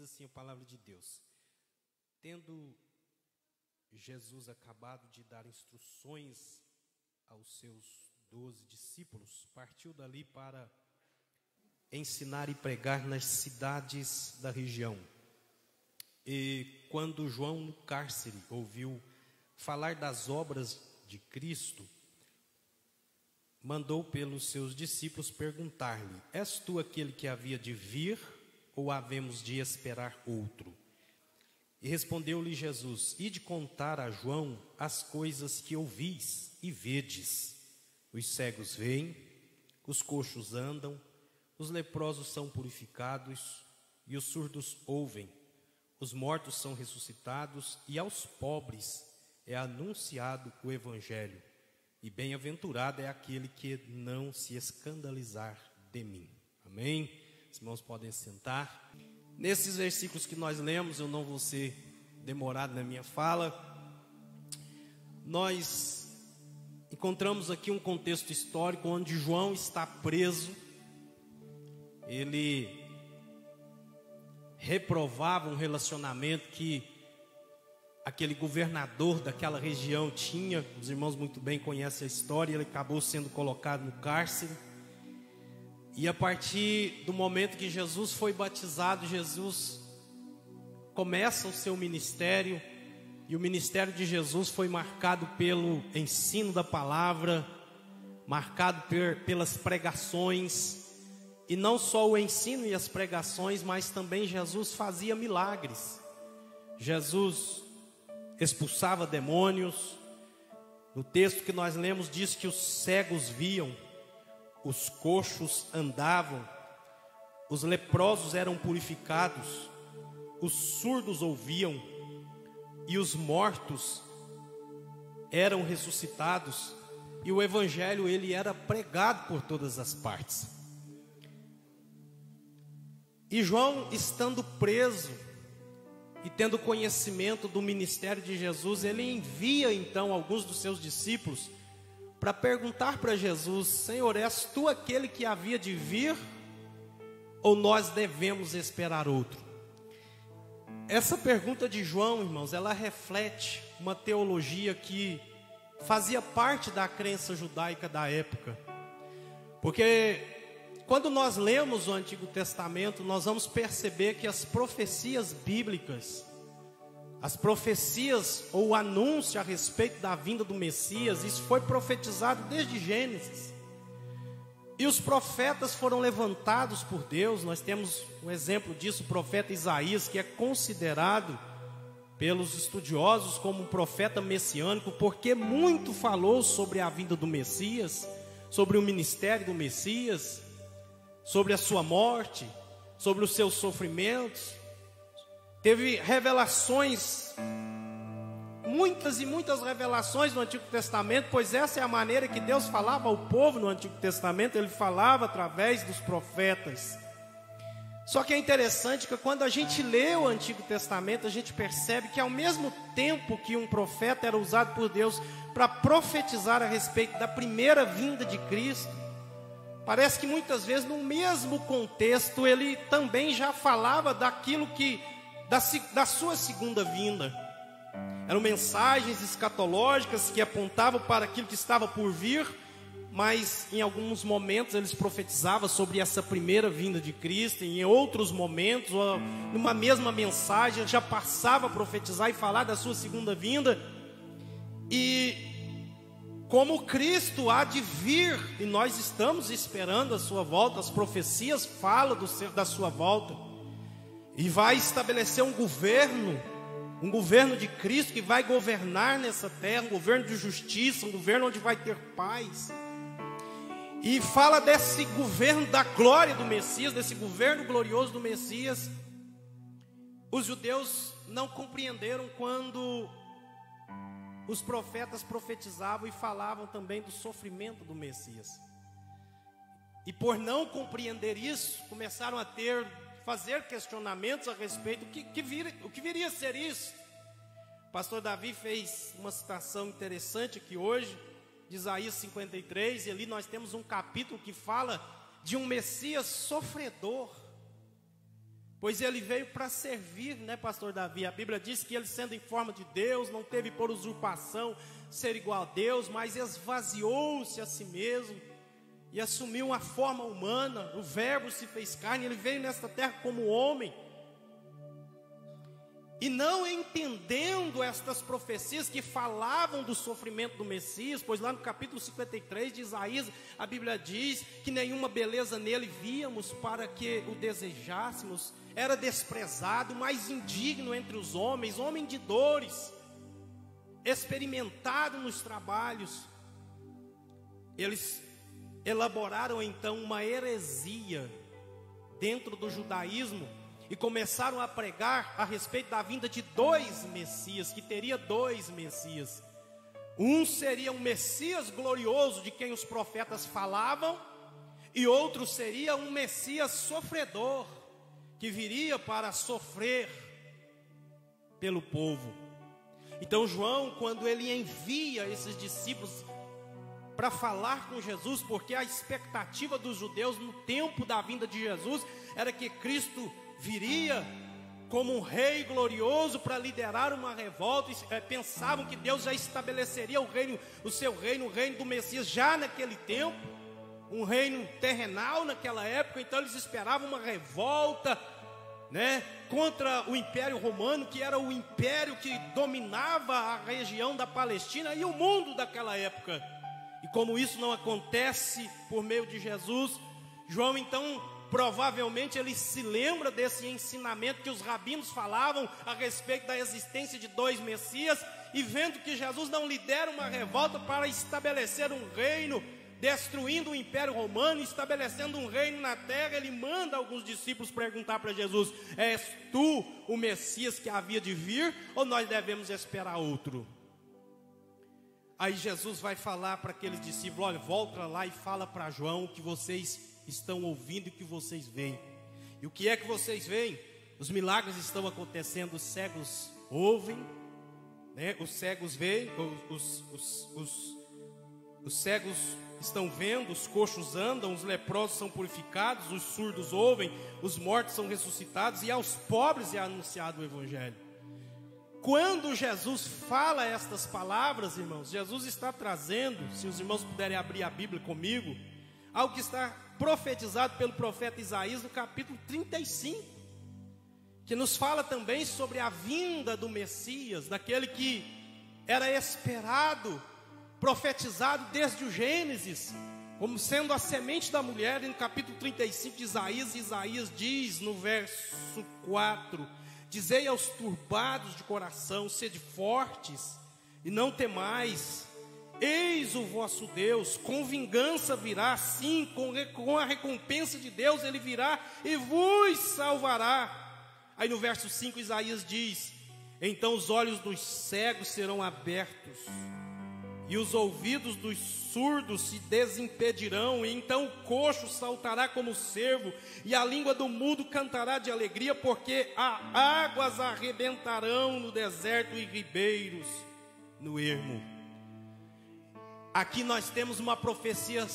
assim a palavra de Deus: tendo Jesus acabado de dar instruções aos seus 12 discípulos, partiu dali para ensinar e pregar nas cidades da região. E quando João, no cárcere, ouviu falar das obras de Cristo, mandou pelos seus discípulos perguntar-lhe: és tu aquele que havia de vir, ou havemos de esperar outro? E respondeu-lhe Jesus: ide contar a João as coisas que ouvis e vedes. Os cegos veem, os coxos andam, os leprosos são purificados, e os surdos ouvem, os mortos são ressuscitados, e aos pobres é anunciado o Evangelho. E bem-aventurado é aquele que não se escandalizar de mim. Amém? Os irmãos podem sentar. Nesses versículos que nós lemos, eu não vou ser demorado na minha fala. Nós encontramos aqui um contexto histórico onde João está preso. Ele reprovava um relacionamento que aquele governador daquela região tinha. Os irmãos muito bem conhecem a história. Ele acabou sendo colocado no cárcere. E a partir do momento que Jesus foi batizado, Jesus começa o seu ministério. E o ministério de Jesus foi marcado pelo ensino da palavra, marcado pelas pregações. E não só o ensino e as pregações, mas também Jesus fazia milagres. Jesus expulsava demônios. No texto que nós lemos diz que os cegos viam, os coxos andavam, os leprosos eram purificados, os surdos ouviam e os mortos eram ressuscitados. E o evangelho ele era pregado por todas as partes. E João, estando preso e tendo conhecimento do ministério de Jesus, ele envia então alguns dos seus discípulos para perguntar para Jesus: Senhor, és tu aquele que havia de vir, ou nós devemos esperar outro? Essa pergunta de João, irmãos, ela reflete uma teologia que fazia parte da crença judaica da época. Porque quando nós lemos o Antigo Testamento, nós vamos perceber que as profecias bíblicas, as profecias ou o anúncio a respeito da vinda do Messias, isso foi profetizado desde Gênesis. E os profetas foram levantados por Deus. Nós temos um exemplo disso, o profeta Isaías, que é considerado pelos estudiosos como um profeta messiânico, porque muito falou sobre a vinda do Messias, sobre o ministério do Messias, sobre a sua morte, sobre os seus sofrimentos. Teve revelações, muitas e muitas revelações no Antigo Testamento, pois essa é a maneira que Deus falava ao povo no Antigo Testamento. Ele falava através dos profetas. Só que é interessante que quando a gente lê o Antigo Testamento, a gente percebe que ao mesmo tempo que um profeta era usado por Deus para profetizar a respeito da primeira vinda de Cristo, parece que muitas vezes no mesmo contexto ele também já falava daquilo que da sua segunda vinda. Eram mensagens escatológicas que apontavam para aquilo que estava por vir, mas em alguns momentos eles profetizavam sobre essa primeira vinda de Cristo, e em outros momentos, ou numa mesma mensagem, já passava a profetizar e falar da sua segunda vinda. E como Cristo há de vir, e nós estamos esperando a sua volta, as profecias falam da sua volta, e vai estabelecer um governo de Cristo que vai governar nessa terra, um governo de justiça, um governo onde vai ter paz. E fala desse governo da glória do Messias, desse governo glorioso do Messias. Os judeus não compreenderam quando os profetas profetizavam e falavam também do sofrimento do Messias. E por não compreender isso, começaram a fazer questionamentos a respeito do que viria a ser isso. O pastor Davi fez uma citação interessante aqui hoje, de Isaías 53, e ali nós temos um capítulo que fala de um Messias sofredor. Pois ele veio para servir, né, pastor Davi? A Bíblia diz que ele, sendo em forma de Deus, não teve por usurpação ser igual a Deus, mas esvaziou-se a si mesmo e assumiu uma forma humana. O Verbo se fez carne, ele veio nesta terra como homem. E não entendendo estas profecias que falavam do sofrimento do Messias, pois lá no capítulo 53 de Isaías, a Bíblia diz que nenhuma beleza nele víamos para que o desejássemos. Era desprezado, mais indigno entre os homens, homem de dores, experimentado nos trabalhos. Eles elaboraram então uma heresia dentro do judaísmo e começaram a pregar a respeito da vinda de dois Messias, que teria dois Messias. Um seria um Messias glorioso de quem os profetas falavam, e outro seria um Messias sofredor, que viria para sofrer pelo povo. Então João, quando ele envia esses discípulos para falar com Jesus, porque a expectativa dos judeus no tempo da vinda de Jesus era que Cristo viria como um rei glorioso para liderar uma revolta, e pensavam que Deus já estabeleceria o seu reino, o reino do Messias já naquele tempo, um reino terrenal naquela época. Então eles esperavam uma revolta, né, contra o Império Romano, que era o império que dominava a região da Palestina e o mundo daquela época. E como isso não acontece por meio de Jesus, João então provavelmente ele se lembra desse ensinamento que os rabinos falavam a respeito da existência de dois Messias, e vendo que Jesus não lidera uma revolta para estabelecer um reino, destruindo o Império Romano, estabelecendo um reino na terra, ele manda alguns discípulos perguntar para Jesus: és tu o Messias que havia de vir, ou nós devemos esperar outro? Aí Jesus vai falar para aqueles discípulos: olha, volta lá e fala para João o que vocês estão ouvindo e o que vocês veem. E o que é que vocês veem? Os milagres estão acontecendo, os cegos ouvem, né? Os cegos veem, os cegos estão vendo, os coxos andam, os leprosos são purificados, os surdos ouvem, os mortos são ressuscitados, e aos pobres é anunciado o Evangelho. Quando Jesus fala estas palavras, irmãos, Jesus está trazendo, se os irmãos puderem abrir a Bíblia comigo, algo que está profetizado pelo profeta Isaías no capítulo 35, que nos fala também sobre a vinda do Messias, daquele que era esperado, profetizado desde o Gênesis, como sendo a semente da mulher. E no capítulo 35 de Isaías, Isaías diz no verso 4: dizei aos turbados de coração, sede fortes e não temais, eis o vosso Deus, com vingança virá, sim, com a recompensa de Deus ele virá e vos salvará. Aí no verso 5 Isaías diz: então os olhos dos cegos serão abertos, e os ouvidos dos surdos se desimpedirão, e então o coxo saltará como cervo, e a língua do mudo cantará de alegria, porque águas arrebentarão no deserto e ribeiros no ermo. Aqui nós temos uma profecia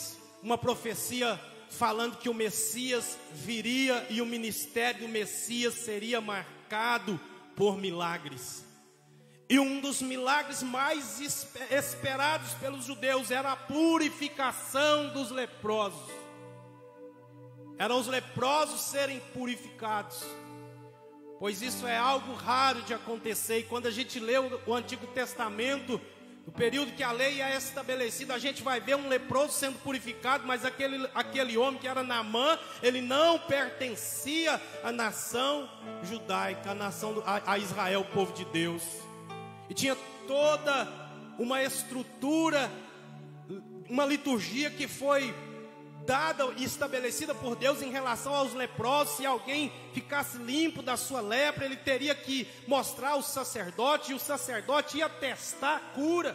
falando que o Messias viria e o ministério do Messias seria marcado por milagres. E um dos milagres mais esperados pelos judeus era a purificação dos leprosos. Eram os leprosos serem purificados, pois isso é algo raro de acontecer. E quando a gente lê o Antigo Testamento, no período que a lei é estabelecida, a gente vai ver um leproso sendo purificado, mas aquele homem que era Naamã, ele não pertencia à nação judaica, a Israel, o povo de Deus. E tinha toda uma estrutura, uma liturgia que foi dada e estabelecida por Deus em relação aos leprosos. Se alguém ficasse limpo da sua lepra, ele teria que mostrar ao sacerdote, e o sacerdote ia testar a cura,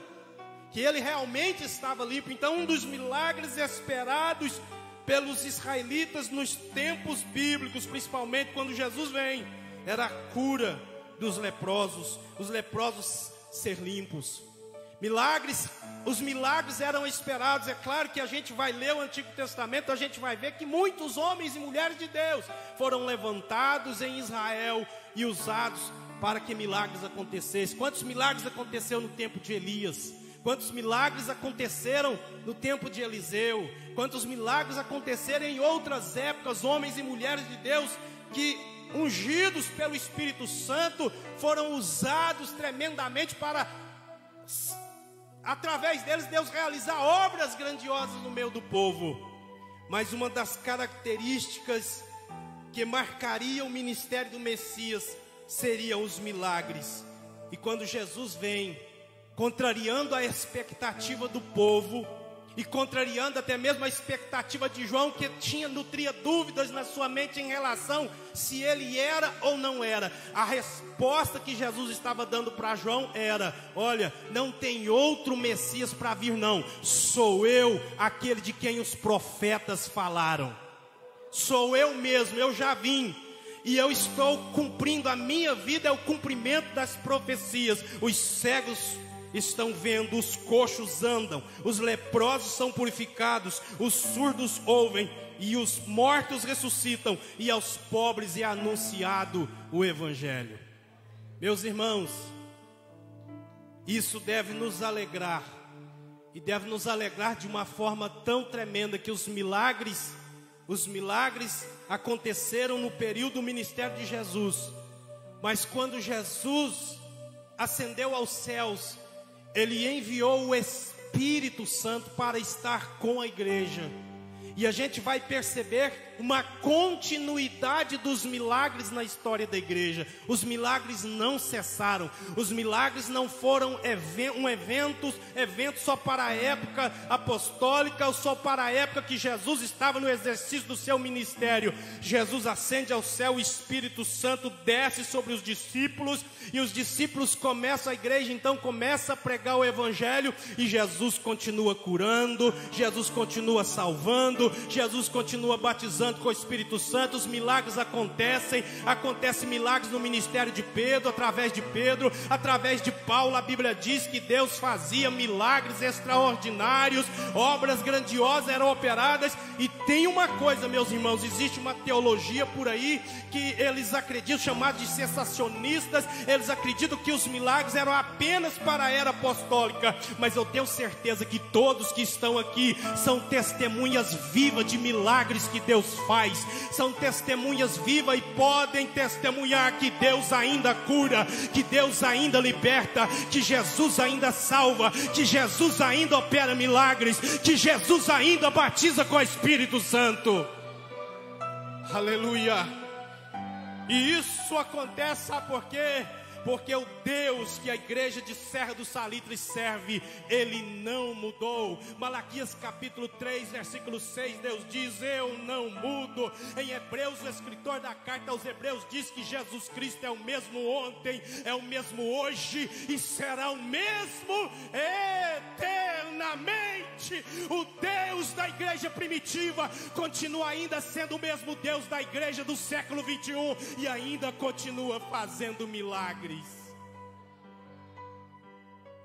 que ele realmente estava limpo. Então um dos milagres esperados pelos israelitas nos tempos bíblicos, principalmente quando Jesus vem, era a cura dos leprosos, os leprosos ser limpos. Milagres, os milagres eram esperados. É claro que a gente vai ler o Antigo Testamento, a gente vai ver que muitos homens e mulheres de Deus foram levantados em Israel e usados para que milagres acontecessem. Quantos milagres aconteceram no tempo de Elias? Quantos milagres aconteceram no tempo de Eliseu? Quantos milagres aconteceram em outras épocas, homens e mulheres de Deus que, ungidos pelo Espírito Santo, foram usados tremendamente para, através deles, Deus realizar obras grandiosas no meio do povo. Mas uma das características que marcaria o ministério do Messias seriam os milagres. E quando Jesus vem, contrariando a expectativa do povo, e contrariando até mesmo a expectativa de João, que nutria dúvidas na sua mente em relação se ele era ou não era, a resposta que Jesus estava dando para João era: olha, não tem outro Messias para vir não, sou eu, aquele de quem os profetas falaram, sou eu mesmo, eu já vim, e eu estou cumprindo, a minha vida é o cumprimento das profecias. Os cegos estão vendo, os coxos andam, os leprosos são purificados, os surdos ouvem, e os mortos ressuscitam, e aos pobres é anunciado o Evangelho. Meus irmãos, isso deve nos alegrar, e deve nos alegrar de uma forma tão tremenda, que os milagres aconteceram no período do ministério de Jesus, mas quando Jesus ascendeu aos céus, Ele enviou o Espírito Santo para estar com a igreja. E a gente vai perceber uma continuidade dos milagres na história da igreja. Os milagres não cessaram. Os milagres não foram eventos só para a época apostólica, ou só para a época que Jesus estava no exercício do seu ministério. Jesus ascende ao céu, o Espírito Santo desce sobre os discípulos, e os discípulos começam, a igreja então começa a pregar o Evangelho, e Jesus continua curando, Jesus continua salvando, Jesus continua batizando com o Espírito Santo. Os milagres acontecem milagres no ministério de Pedro, através de Paulo. A Bíblia diz que Deus fazia milagres extraordinários, obras grandiosas eram operadas. E tem uma coisa, meus irmãos, existe uma teologia por aí que eles acreditam, chamados de sensacionistas. Eles acreditam que os milagres eram apenas para a era apostólica, mas eu tenho certeza que todos que estão aqui são testemunhas vivas de milagres que Deus faz, são testemunhas vivas e podem testemunhar que Deus ainda cura, que Deus ainda liberta, que Jesus ainda salva, que Jesus ainda opera milagres, que Jesus ainda batiza com o Espírito Santo. Aleluia. E isso acontece, sabe por quê? Porque o Deus que a igreja de Serra do Salitre serve, Ele não mudou. Malaquias capítulo 3, versículo 6, Deus diz: eu não mudo. Em Hebreus, o escritor da carta aos Hebreus diz que Jesus Cristo é o mesmo ontem, é o mesmo hoje e será o mesmo eternamente. O Deus da igreja primitiva continua ainda sendo o mesmo Deus da igreja do século 21 e ainda continua fazendo milagres.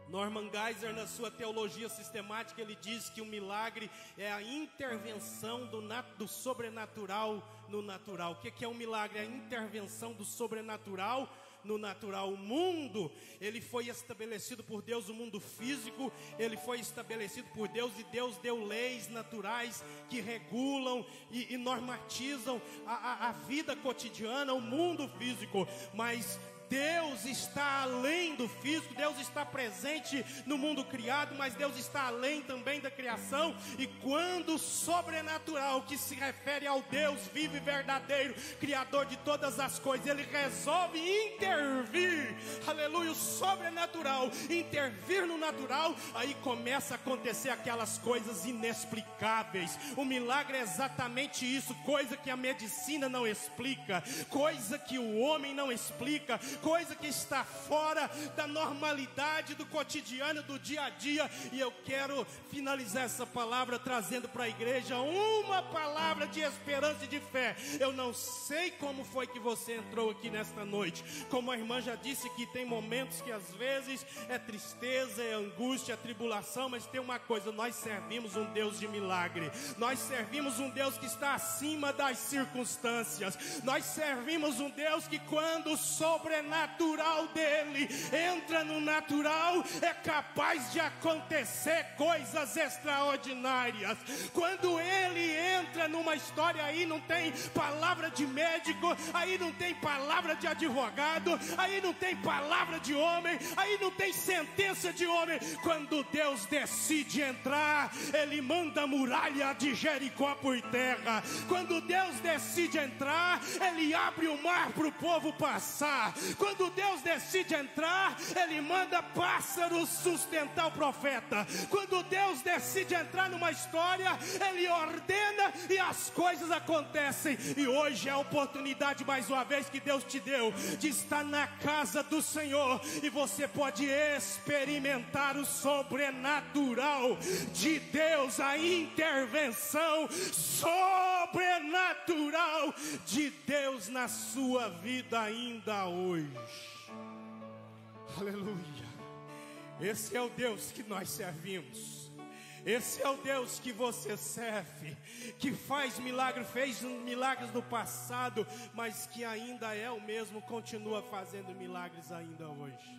Norman Geisler, na sua teologia sistemática, ele diz que o milagre é a intervenção do sobrenatural no natural. O que é um milagre? É a intervenção do sobrenatural no natural. O mundo, ele foi estabelecido por Deus, o mundo físico, ele foi estabelecido por Deus, e Deus deu leis naturais que regulam e normatizam a vida cotidiana, o mundo físico. Mas Deus está além do físico, Deus está presente no mundo criado, mas Deus está além também da criação. E quando o sobrenatural, que se refere ao Deus vivo e verdadeiro, Criador de todas as coisas, Ele resolve intervir, aleluia, o sobrenatural, intervir no natural, aí começa a acontecer aquelas coisas inexplicáveis. O milagre é exatamente isso, coisa que a medicina não explica, coisa que o homem não explica, coisa que está fora da normalidade, do cotidiano, do dia a dia. E eu quero finalizar essa palavra trazendo para a igreja uma palavra de esperança e de fé. Eu não sei como foi que você entrou aqui nesta noite. Como a irmã já disse, que tem momentos que às vezes é tristeza, é angústia, é tribulação, mas tem uma coisa: nós servimos um Deus de milagre. Nós servimos um Deus que está acima das circunstâncias. Nós servimos um Deus que, quando o sobrenatural dele entra no natural, é capaz de acontecer coisas extraordinárias. Quando ele entra numa história, aí não tem palavra de médico, aí não tem palavra de advogado, aí não tem palavra de homem, aí não tem sentença de homem. Quando Deus decide entrar, ele manda a muralha de Jericó por terra. Quando Deus decide entrar, ele abre o mar para o povo passar. Quando Deus decide entrar, ele manda pássaros sustentar o profeta. Quando Deus decide entrar numa história, ele ordena e as coisas acontecem. E hoje é a oportunidade, mais uma vez, que Deus te deu de estar na casa do Senhor, e você pode experimentar o sobrenatural de Deus, a intervenção sobrenatural de Deus na sua vida ainda hoje. Aleluia. Esse é o Deus que nós servimos. Esse é o Deus que você serve, que faz milagres, fez milagres no passado, mas que ainda é o mesmo, continua fazendo milagres ainda hoje.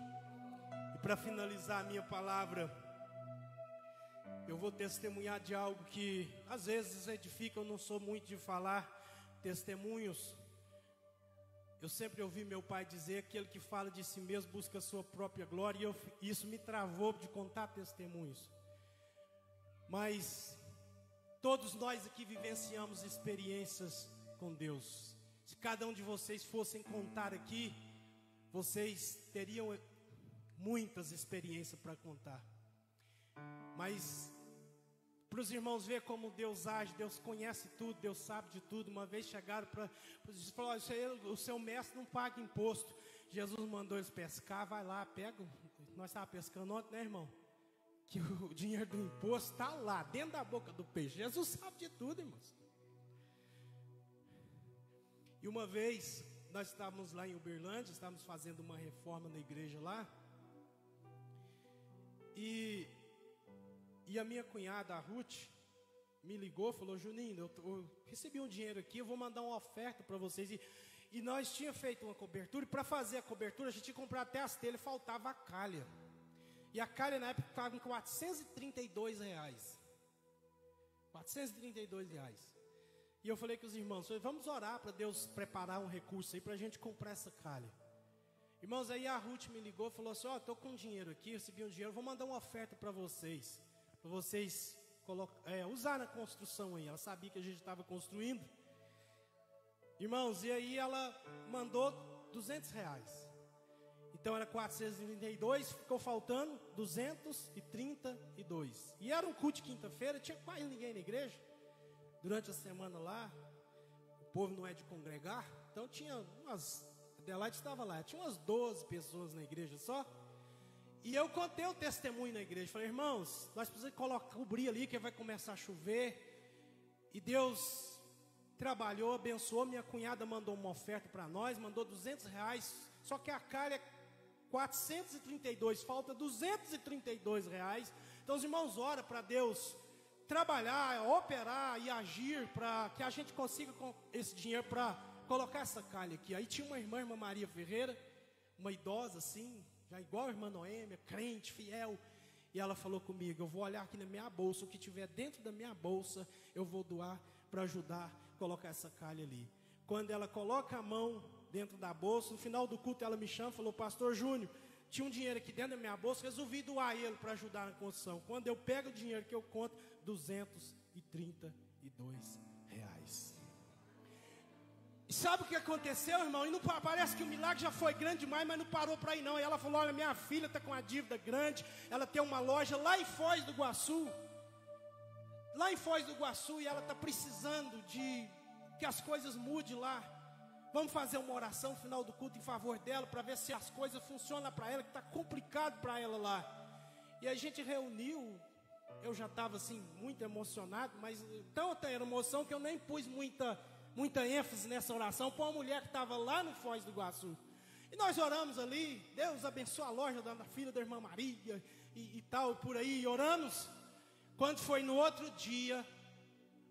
E para finalizar a minha palavra, eu vou testemunhar de algo que às vezes edifica. Eu não sou muito de falar testemunhos. Eu sempre ouvi meu pai dizer: aquele que fala de si mesmo busca a sua própria glória. E isso me travou de contar testemunhos. Mas todos nós aqui vivenciamos experiências com Deus. Se cada um de vocês fossem contar aqui, vocês teriam muitas experiências para contar. Mas para os irmãos ver como Deus age, Deus conhece tudo, Deus sabe de tudo. Uma vez chegaram para Jesus, falou: o seu mestre não paga imposto. Jesus mandou eles pescar, vai lá, pega. Nós estávamos pescando ontem, né, irmão? Que o dinheiro do imposto está lá, dentro da boca do peixe. Jesus sabe de tudo, irmãos. E uma vez, nós estávamos lá em Uberlândia, estávamos fazendo uma reforma na igreja lá. E a minha cunhada, a Ruth, me ligou, falou: Juninho, eu recebi um dinheiro aqui, eu vou mandar uma oferta para vocês. E nós tínhamos feito uma cobertura, e para fazer a cobertura, a gente tinha que comprar até as telhas, faltava a calha. E a calha na época estava em R$432. R$432. E eu falei com os irmãos: vamos orar para Deus preparar um recurso aí para a gente comprar essa calha. Irmãos, aí a Ruth me ligou e falou assim: estou com dinheiro aqui, recebi um dinheiro, vou mandar uma oferta para vocês usar na construção aí. Ela sabia que a gente estava construindo. Irmãos, e aí ela mandou R$200. Então era 432, ficou faltando 232. E era um culto de quinta-feira, tinha quase ninguém na igreja. Durante a semana lá, o povo não é de congregar, então tinha Adelaide estava lá, tinha umas 12 pessoas na igreja só. E eu contei o testemunho na igreja, falei: irmãos, nós precisamos cobrir ali, que vai começar a chover. E Deus trabalhou, abençoou. Minha cunhada mandou uma oferta para nós, mandou R$200. Só que a calha é 432, falta R$232. Então os irmãos oram para Deus trabalhar, operar e agir, para que a gente consiga com esse dinheiro para colocar essa calha aqui. Aí tinha uma irmã Maria Ferreira, uma idosa assim, já igual a irmã Noêmia, crente, fiel. E ela falou comigo: eu vou olhar aqui na minha bolsa, o que tiver dentro da minha bolsa eu vou doar para ajudar a colocar essa calha ali. Quando ela coloca a mão dentro da bolsa, no final do culto ela me chama e falou: pastor Júnior, tinha um dinheiro aqui dentro da minha bolsa, resolvi doar ele para ajudar na construção. Quando eu pego o dinheiro que eu conto, R$232. E sabe o que aconteceu, irmão? E não, parece que o milagre já foi grande demais, mas não parou para aí não. E ela falou: olha, minha filha está com uma dívida grande, ela tem uma loja lá em Foz do Iguaçu. E ela está precisando de que as coisas mudem lá. Vamos fazer uma oração no final do culto em favor dela, para ver se as coisas funcionam para ela, que está complicado para ela lá. E a gente reuniu, eu já estava assim, muito emocionado, mas tanta era emoção que eu nem pus muita ênfase nessa oração, para uma mulher que estava lá no Foz do Iguaçu. E nós oramos ali, Deus abençoe a loja da filha da irmã Maria, e tal, por aí, oramos. Quando foi no outro dia,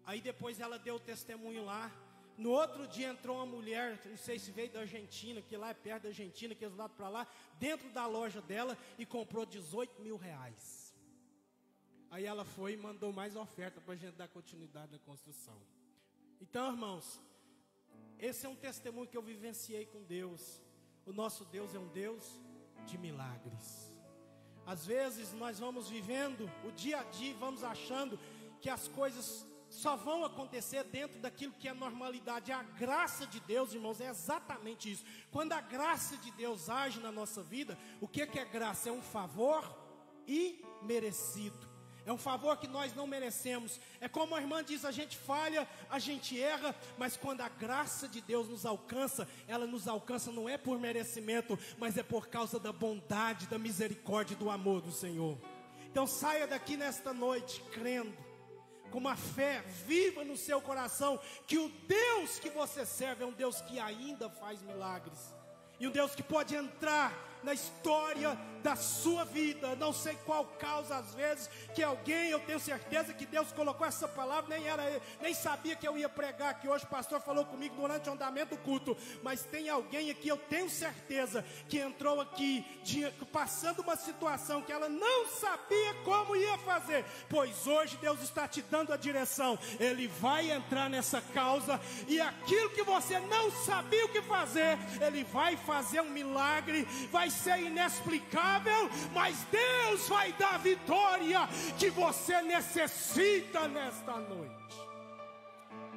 aí depois ela deu o testemunho lá. No outro dia entrou uma mulher, não sei se veio da Argentina, que lá é perto da Argentina, que é do lado para lá, dentro da loja dela e comprou 18 mil reais. Aí ela foi e mandou mais oferta para a gente dar continuidade na construção. Então, irmãos, esse é um testemunho que eu vivenciei com Deus. O nosso Deus é um Deus de milagres. Às vezes nós vamos vivendo o dia a dia, vamos achando que as coisas só vão acontecer dentro daquilo que é normalidade. A graça de Deus, irmãos, é exatamente isso. Quando a graça de Deus age na nossa vida, o que é graça? É um favor imerecido. É um favor que nós não merecemos. É como a irmã diz, a gente falha, a gente erra, mas quando a graça de Deus nos alcança, ela nos alcança não é por merecimento, mas é por causa da bondade, da misericórdia e do amor do Senhor. Então saia daqui nesta noite crendo, com uma fé viva no seu coração, que o Deus que você serve é um Deus que ainda faz milagres. E um Deus que pode entrar na história da sua vida. Não sei qual causa, às vezes, que alguém, eu tenho certeza que Deus colocou essa palavra, nem sabia que eu ia pregar aqui hoje. O pastor falou comigo durante o andamento do culto. Mas tem alguém aqui, eu tenho certeza, que entrou aqui passando uma situação que ela não sabia como ia fazer. Pois hoje Deus está te dando a direção. Ele vai entrar nessa causa, e aquilo que você não sabia o que fazer, Ele vai fazer um milagre. Vai ser inexplicável, mas Deus vai dar a vitória que você necessita nesta noite.